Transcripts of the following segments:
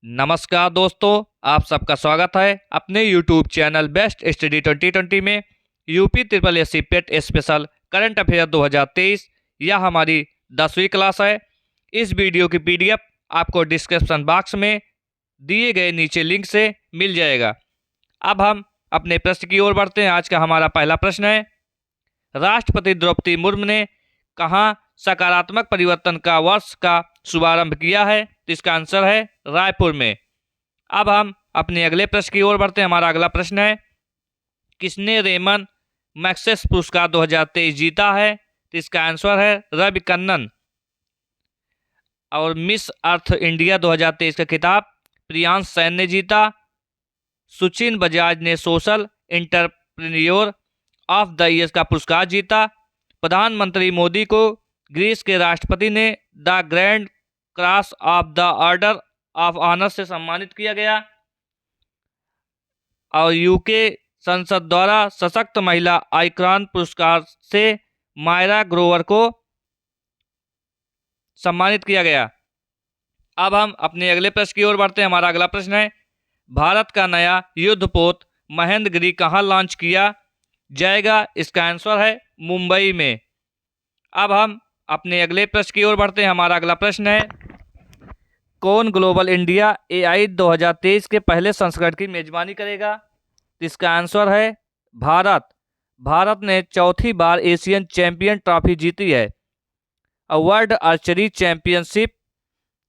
नमस्कार दोस्तों, आप सबका स्वागत है अपने YouTube चैनल बेस्ट स्टडी 2020 में। यूपी ट्रिपल एस सी पेट स्पेशल करंट अफेयर 2023 यह हमारी 10वीं क्लास है। इस वीडियो की PDF आपको डिस्क्रिप्शन बॉक्स में दिए गए नीचे लिंक से मिल जाएगा। अब हम अपने प्रश्न की ओर बढ़ते हैं। आज का हमारा पहला प्रश्न है, राष्ट्रपति द्रौपदी मुर्मू ने कहाँ सकारात्मक परिवर्तन का वर्ष का शुभारंभ किया है? तो इसका आंसर है रायपुर में। अब हम अपने अगले प्रश्न की ओर बढ़ते हैं। हमारा अगला प्रश्न है, किसने रेमन मैग्सेस पुरस्कार 2023 जीता है? तो इसका आंसर है रवि कन्नन। और मिस अर्थ इंडिया 2023 का खिताब प्रियांश सैन ने जीता। सुचिन बजाज ने social entrepreneur of the year का पुरस्कार जीता। प्रधानमंत्री मोदी को ग्रीस के राष्ट्रपति ने the grand cross of the order of honour से सम्मानित किया गया। और यूके संसद द्वारा सशक्त महिला आइकॉन पुरस्कार से मायरा ग्रोवर को सम्मानित किया गया। अब हम अपने अगले प्रश्न की ओर बढ़ते हैं। हमारा अगला प्रश्न है, भारत का नया युद्धपोत महेंद्रगिरी कहाँ लॉन्च किया जाएगा? इसका आंसर है मुंबई में। अब हम अपने अगले प्रश्न की ओर बढ़ते हैं। हमारा अगला प्रश्न है, कौन ग्लोबल इंडिया AI 2023 के पहले संस्करण की मेजबानी करेगा? इसका आंसर है भारत। भारत ने चौथी बार एशियन चैंपियन ट्रॉफी जीती है। वर्ल्ड आर्चरी चैंपियनशिप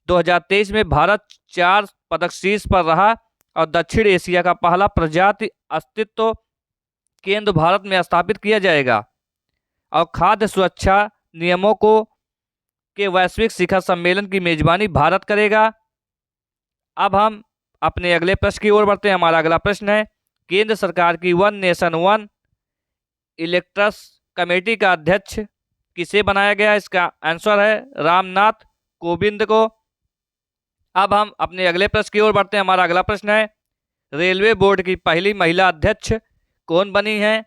2023 में भारत 4 पदक शीर्ष पर रहा और दक्षिण एशिया का पहला प्रजाति अस्तित्व केंद्र भारत में स्थापित किया जाएगा। और खाद्य सुरक्षा नियमों के वैश्विक शिखर सम्मेलन की मेजबानी भारत करेगा। अब हम अपने अगले प्रश्न की ओर बढ़ते हैं। हमारा अगला प्रश्न है, केंद्र सरकार की वन नेशन वन इलेक्ट्रस कमेटी का अध्यक्ष किसे बनाया गया? इसका आंसर है रामनाथ कोविंद को। अब हम अपने अगले प्रश्न की ओर बढ़ते हैं। हमारा अगला प्रश्न है, रेलवे बोर्ड की पहली महिला अध्यक्ष कौन बनी है?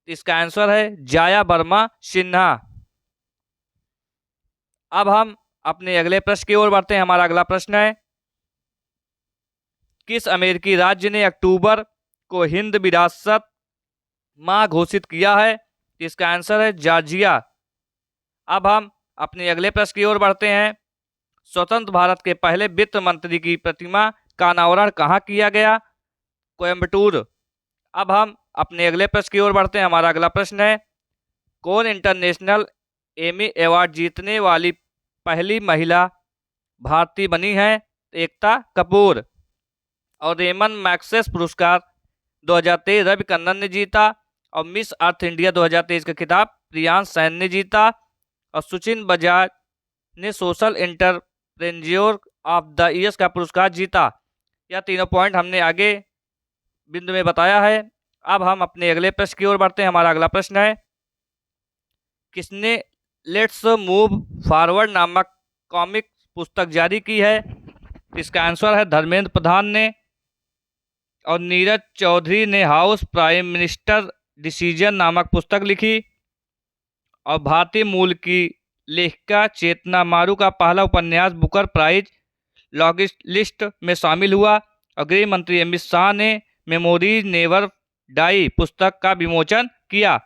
इसका आंसर है जाया वर्मा सिन्हा। अब हम अपने अगले प्रश्न की ओर बढ़ते हैं। हमारा अगला प्रश्न है, किस अमेरिकी राज्य ने अक्टूबर को हिंद विरासत माह घोषित किया है? इसका आंसर है जॉर्जिया। अब हम अपने अगले प्रश्न की ओर बढ़ते हैं, स्वतंत्र भारत के पहले वित्त मंत्री की प्रतिमा का अनावरण कहाँ किया गया? कोयम्बटूर। अब हम अपने अगले प्रश्न की ओर बढ़ते हैं। हमारा अगला प्रश्न है, कौन इंटरनेशनल एमी अवार्ड जीतने वाली पहली महिला भारतीय बनी है? एकता कपूर। और रेमन मैग्सेस पुरस्कार 2023 रवि कन्नन ने जीता। और मिस अर्थ इंडिया 2023 का खिताब प्रियांश सैन ने जीता। और सुचिन बजाज ने social entrepreneur of the year का पुरस्कार जीता। यह तीनों पॉइंट हमने आगे बिंदु में बताया है। अब हम अपने अगले प्रश्न की ओर बढ़ते हैं। हमारा अगला प्रश्न है, किसने लेट्स मूव फॉरवर्ड नामक कॉमिक पुस्तक जारी की है? इसका आंसर है धर्मेंद्र प्रधान ने। और नीरज चौधरी ने हाउस प्राइम मिनिस्टर डिसीजन नामक पुस्तक लिखी। और भारतीय मूल की लेखिका चेतना मारू का पहला उपन्यास बुकर प्राइज लॉन्गिस्ट लिस्ट में शामिल हुआ। और गृह मंत्री अमित शाह ने मेमोरीज नेवर डाई पुस्तक का विमोचन किया।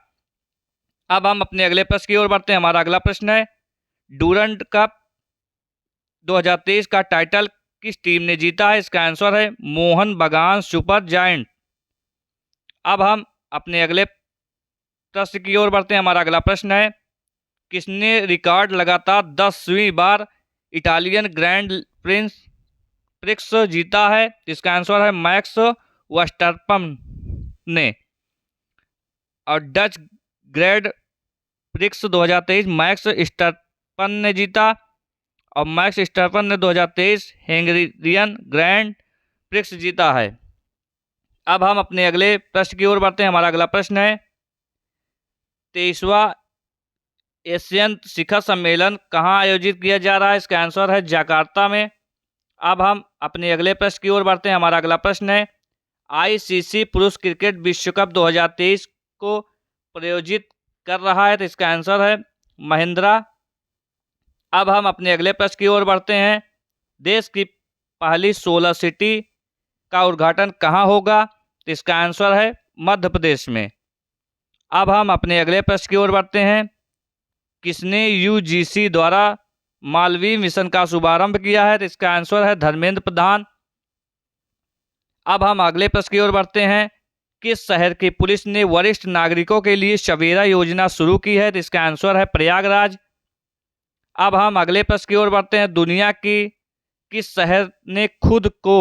अब हम अपने अगले प्रश्न की ओर बढ़ते हैं। हमारा अगला प्रश्न है, डूरंड कप 2023 का टाइटल किस टीम ने जीता है? इसका आंसर है मोहन बगान सुपर जायंट। अब हम अपने अगले प्रश्न की ओर बढ़ते हैं। हमारा अगला प्रश्न है, किसने रिकॉर्ड लगातार 10वीं बार इटालियन ग्रैंड प्रिक्स जीता है? इसका आंसर है मैक्स वर्स्टैपन ने। और Dutch grand prix 2023 max Verstappen ने जीता। और मैक्स वर्स्टैपन ने 2023 हंगेरियन ग्रैंड प्रिक्स जीता है। अब हम अपने अगले प्रश्न की ओर बढ़ते हैं। हमारा अगला प्रश्न है, 23वां एशियन शिखर सम्मेलन कहाँ आयोजित किया जा रहा है? इसका आंसर है जकार्ता में। अब हम अपने अगले प्रश्न की ओर बढ़ते हैं। हमारा अगला प्रश्न है, ICC पुरुष क्रिकेट विश्व कप 2023 को प्रायोजित कर रहा है? तो इसका आंसर है महिंद्रा। अब हम अपने अगले प्रश्न की ओर बढ़ते हैं, देश की पहली सोलर सिटी का उद्घाटन कहाँ होगा? तो इसका आंसर है मध्य प्रदेश में। अब हम अपने अगले प्रश्न की ओर बढ़ते हैं। किसने यूजीसी द्वारा मालवीय मिशन का शुभारंभ किया है? तो इसका आंसर है धर्मेंद्र प्रधान। अब हम अगले प्रश्न की ओर बढ़ते हैं। किस शहर की पुलिस ने वरिष्ठ नागरिकों के लिए सवेरा योजना शुरू की है? तो इसका आंसर है प्रयागराज। अब हम अगले प्रश्न की ओर बढ़ते हैं। दुनिया की किस शहर ने खुद को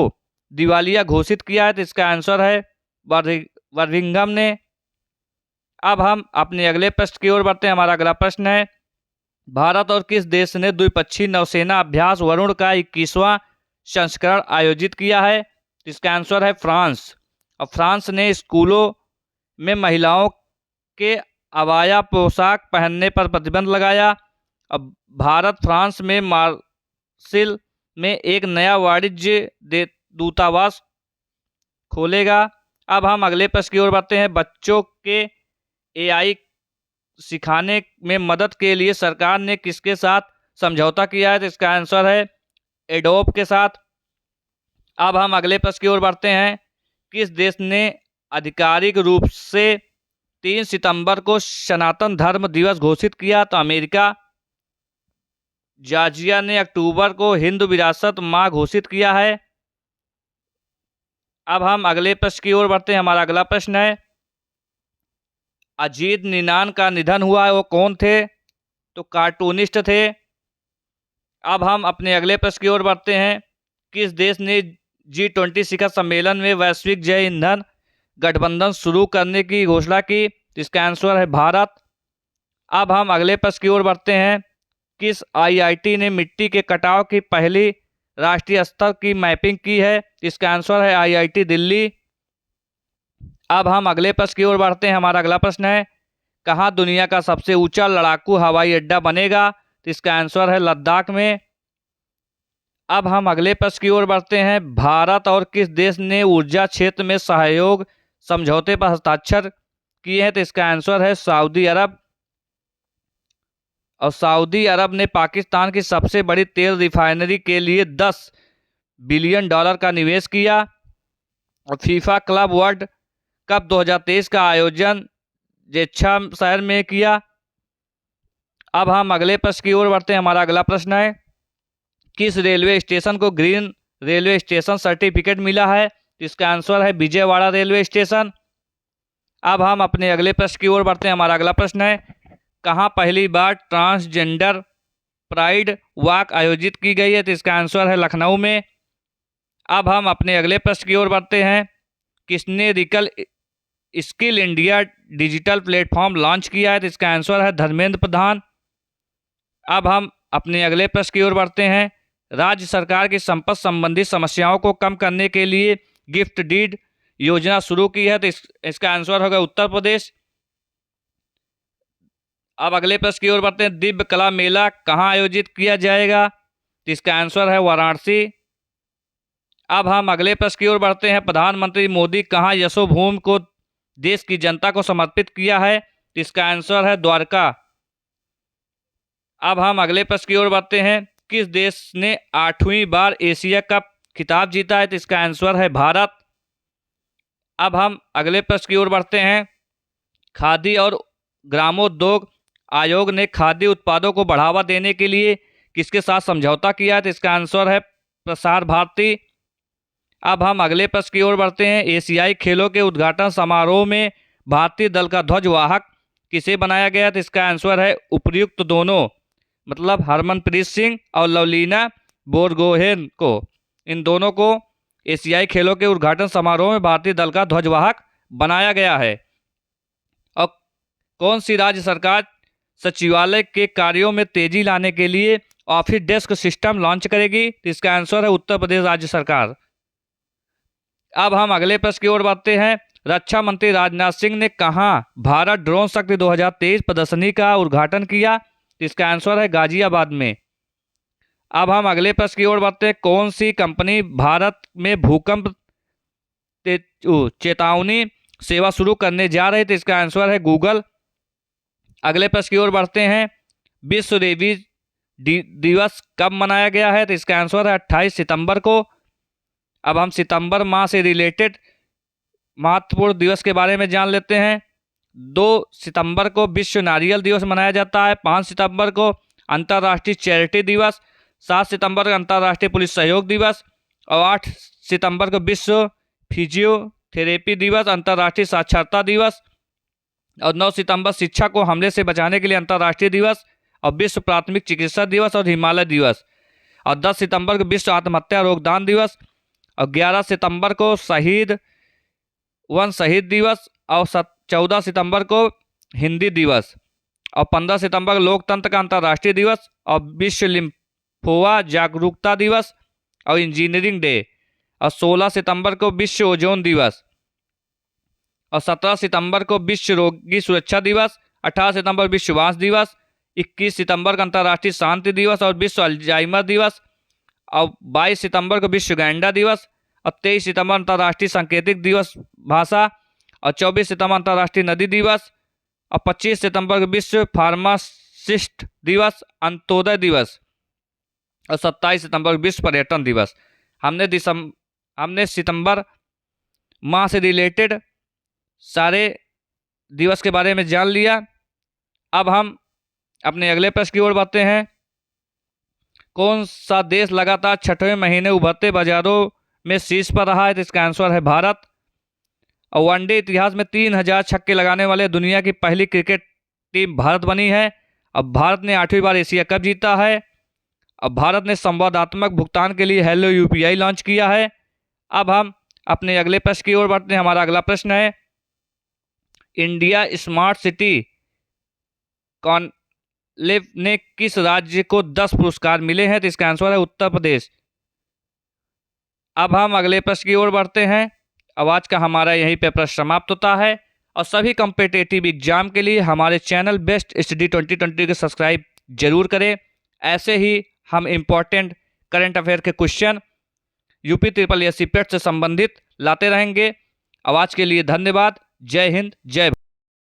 दिवालिया घोषित किया है? तो इसका आंसर है बर्मिंघम ने। अब हम अपने अगले प्रश्न की ओर बढ़ते हैं। हमारा अगला प्रश्न है, भारत और किस देश ने द्विपक्षीय नौसेना अभ्यास वरुण का 21वां संस्करण आयोजित किया है? इसका आंसर है फ्रांस। और फ्रांस ने स्कूलों में महिलाओं के अबाया पोशाक पहनने पर प्रतिबंध लगाया। अब भारत फ्रांस में मार्सिल में एक नया वाणिज्य दूतावास खोलेगा। अब हम अगले प्रश्न की ओर बढ़ते हैं। बच्चों के एआई सिखाने में मदद के लिए सरकार ने किसके साथ समझौता किया है? तो इसका आंसर है एडोब के साथ। अब हम अगले प्रश्न की ओर बढ़ते हैं। किस देश ने आधिकारिक रूप से 3 सितंबर को सनातन धर्म दिवस घोषित किया? तो अमेरिका। जॉर्जिया ने अक्टूबर को हिंदू विरासत माह घोषित किया है। अब हम अगले प्रश्न की ओर बढ़ते हैं। हमारा अगला प्रश्न है, अजीत निनान का निधन हुआ है, वो कौन थे? तो कार्टूनिस्ट थे। अब हम अपने अगले प्रश्न की ओर बढ़ते हैं। किस देश ने G20 शिखर सम्मेलन में वैश्विक जैव ईंधन गठबंधन शुरू करने की घोषणा की? इसका आंसर है भारत। अब हम अगले प्रश्न की ओर बढ़ते हैं। किस IIT ने मिट्टी के कटाव की पहली राष्ट्रीय स्तर की मैपिंग की है? इसका आंसर है IIT दिल्ली। अब हम अगले प्रश्न की ओर बढ़ते हैं। हमारा अगला प्रश्न है, कहाँ दुनिया का सबसे ऊंचा लड़ाकू हवाई अड्डा बनेगा? तो इसका आंसर है लद्दाख में। अब हम अगले प्रश्न की ओर बढ़ते हैं। भारत और किस देश ने ऊर्जा क्षेत्र में सहयोग समझौते पर हस्ताक्षर किए हैं? तो इसका आंसर है सऊदी अरब। और सऊदी अरब ने पाकिस्तान की सबसे बड़ी तेल रिफाइनरी के लिए $10 बिलियन का निवेश किया। और फीफा क्लब वर्ल्ड कप 2023 का आयोजन जेच्छा शहर में किया। अब हम अगले प्रश्न की ओर बढ़ते हैं। हमारा अगला प्रश्न है, किस रेलवे स्टेशन को ग्रीन रेलवे स्टेशन सर्टिफिकेट मिला है? तो इसका आंसर है विजयवाड़ा रेलवे स्टेशन। अब हम अपने अगले प्रश्न की ओर बढ़ते हैं। हमारा अगला प्रश्न है, कहाँ पहली बार ट्रांसजेंडर प्राइड वॉक आयोजित की गई है? तो इसका आंसर है लखनऊ में। अब हम अपने अगले प्रश्न की ओर बढ़ते हैं। किसने रिकल skill India digital platform launch किया है? तो इसका आंसर है धर्मेंद्र प्रधान। अब हम अपने अगले प्रश्न की ओर बढ़ते हैं। राज्य सरकार की संपत्ति संबंधी समस्याओं को कम करने के लिए गिफ्ट डीड योजना शुरू की है। तो इसका आंसर होगा उत्तर प्रदेश। अब अगले प्रश्न की ओर बढ़ते हैं। दिव्य कला मेला कहाँ आयोजित किया जाएगा? तो इसका आंसर है वाराणसी। अब हम अगले प्रश्न की ओर बढ़ते हैं। प्रधानमंत्री मोदी कहाँ यशोभूमि को देश की जनता को समर्पित किया है? तो इसका आंसर है द्वारका। अब हम अगले प्रश्न की ओर बढ़ते हैं। किस देश ने 8वीं बार एशिया कप खिताब जीता है? तो इसका आंसर है भारत। अब हम अगले प्रश्न की ओर बढ़ते हैं। खादी और ग्रामोद्योग आयोग ने खाद्य उत्पादों को बढ़ावा देने के लिए किसके साथ समझौता किया है? तो इसका आंसर है प्रसार भारती। अब हम अगले प्रश्न की ओर बढ़ते हैं। एशियाई खेलों के उद्घाटन समारोह में भारतीय दल का ध्वजवाहक किसे बनाया गया? तो इसका आंसर है उपर्युक्त दोनों, मतलब हरमनप्रीत सिंह और लवलीना बोरगोहेन को। इन दोनों को एशियाई खेलों के उद्घाटन समारोह में भारतीय दल का ध्वजवाहक बनाया गया है। और कौन सी राज्य सरकार सचिवालय के कार्यों में तेजी लाने के लिए ऑफिस डेस्क सिस्टम लॉन्च करेगी? तो इसका आंसर है उत्तर प्रदेश राज्य सरकार। अब हम अगले प्रश्न की ओर बढ़ते हैं। रक्षा मंत्री राजनाथ सिंह ने कहाँ भारत ड्रोन शक्ति 2023 प्रदर्शनी का उद्घाटन किया? तो इसका आंसर है गाजियाबाद में। अब हम अगले प्रश्न की ओर बढ़ते हैं। कौन सी कंपनी भारत में भूकंप चेतावनी सेवा शुरू करने जा रही? तो इसका आंसर है गूगल। अगले प्रश्न की ओर बढ़ते हैं। विश्व रेबीज दिवस कब मनाया गया है? तो इसका आंसर है 28 सितंबर को। अब हम सितंबर माह से रिलेटेड महत्वपूर्ण दिवस के बारे में जान लेते हैं। 2 सितंबर को विश्व नारियल दिवस मनाया जाता है। 5 सितंबर को अंतर्राष्ट्रीय चैरिटी दिवस। 7 सितंबर को अंतर्राष्ट्रीय पुलिस सहयोग दिवस। और 8 सितंबर को विश्व फिजियोथेरेपी दिवस, अंतर्राष्ट्रीय साक्षरता दिवस। और 9 सितंबर शिक्षा को हमले से बचाने के लिए अंतर्राष्ट्रीय दिवस और विश्व प्राथमिक चिकित्सा दिवस और हिमालय दिवस। और 10 सितंबर को विश्व आत्महत्या रोकथाम दिवस। और 11 सितंबर को शहीद दिवस। और 14 सितंबर को हिंदी दिवस। और 15 सितंबर को लोकतंत्र का अंतर्राष्ट्रीय दिवस और विश्व लिम्फोमा जागरूकता दिवस और इंजीनियरिंग डे। और 16 सितंबर को विश्व ओजोन दिवस। और 17 सितंबर को विश्व रोगी सुरक्षा दिवस। 18 सितंबर विश्व बांस दिवस। 21 सितंबर को अंतर्राष्ट्रीय शांति दिवस और विश्व अल्जाइमर दिवस। और 22 सितंबर को विश्व गैंडा दिवस। और 23 सितंबर अंतर्राष्ट्रीय सांकेतिक दिवस भाषा। और 24 सितंबर अंतर्राष्ट्रीय नदी दिवस। और 25 सितंबर को विश्व फार्मासिस्ट दिवस, अंत्योदय दिवस। और 27 सितंबर को विश्व पर्यटन दिवस। हमने सितंबर माह से रिलेटेड सारे दिवस के बारे में जान लिया। अब हम अपने अगले प्रश्न की ओर बढ़ते हैं। कौन सा देश लगातार 6वें महीने उभरते बाजारों में शीर्ष पर रहा है? तो इसका आंसर है भारत। और वनडे इतिहास में 3000 छक्के लगाने वाले दुनिया की पहली क्रिकेट टीम भारत बनी है। अब भारत ने 8वीं बार एशिया कप जीता है। अब भारत ने संवादात्मक भुगतान के लिए हेलो यूपीआई लॉन्च किया है। अब हम अपने अगले प्रश्न की ओर बढ़ते हैं। हमारा अगला प्रश्न है, इंडिया स्मार्ट सिटी कॉन्क्लेव ने किस राज्य को 10 पुरस्कार मिले हैं? तो इसका आंसर है उत्तर प्रदेश। अब हम अगले प्रश्न की ओर बढ़ते हैं। आज का हमारा यहीं पे प्रश्न समाप्त होता है। और सभी कॉम्पिटिटिव एग्जाम के लिए हमारे चैनल बेस्ट स्टडी 2020 को सब्सक्राइब जरूर करें। ऐसे ही हम इम्पोर्टेंट करंट अफेयर के क्वेश्चन यूपी SSC पेट से संबंधित लाते रहेंगे। आज के लिए धन्यवाद। जय हिंद, जय भारत।